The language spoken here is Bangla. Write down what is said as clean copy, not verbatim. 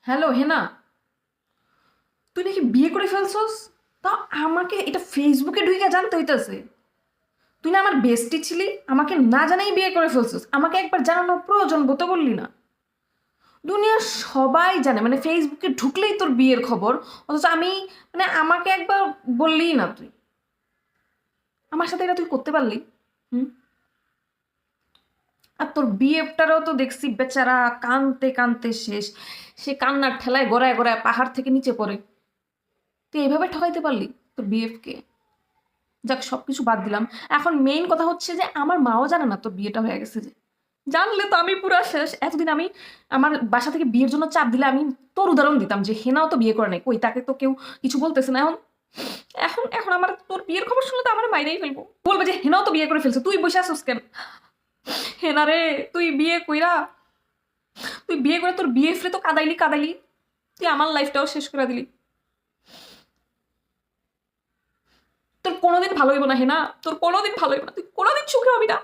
হ্যালো হেনা, তুই নাকি বিয়ে করে ফেলছস? তা আমাকে এটা ফেসবুকে ঢুকে জানতে হইতেছে। তুই না আমার বেস্টি ছিলি, আমাকে না জানাই বিয়ে করে ফেলছস। আমাকে একবার জানানোর প্রয়োজন বোধ করলি না। দুনিয়ার সবাই জানে, মানে ফেসবুকে ঢুকলেই তোর বিয়ের খবর। অথচ আমি, মানে আমাকে একবার বললি না তুই। আমার সাথে এটা তুই করতে পারলি? হুম। আর তোর বিয়েটারও তো দেখছি বেচারা কানতে কানতে শেষ। সে কান্নার ঠেলায় গড়ায় গড়ায় পাহাড় থেকে নিচে পড়ে। তুই এইভাবে ঠকাইতে পারলি তোর বিএফকে? যাক, সবকিছু বাদ দিলাম। এখন মেইন কথা হচ্ছে যে আমার মাও জানে না তোর বিয়েটা হয়ে গেছে। যে জানলে তো আমি পুরা শেষ। এতদিন আমি আমার বাসা থেকে বিয়ের জন্য চাপ দিলে আমি তোর উদাহরণ দিতাম যে হেনাও তো বিয়ে করে নাই, কই তাকে তো কেউ কিছু বলতেছে না। এখন এখন এখন আমার তোর বিয়ের খবর শুনলে তো আমার মাইরেই ফেলবো, বলবে যে হেনাও তো বিয়ে করে ফেলছে, তুই বসে আসছিস কেন? হেনা রে, তুই বিয়ে কইরা, তুই বিয়ে করে তোর বিয়ে ফ্রে তো কাদাইলি কাদাইলি, তুই আমার লাইফটাও শেষ করে দিলি। তোর কোনোদিন ভালো হইব না হেনা, তোর কোনোদিন ভালো হইব না, তুই কোনোদিন সুখে হবি না।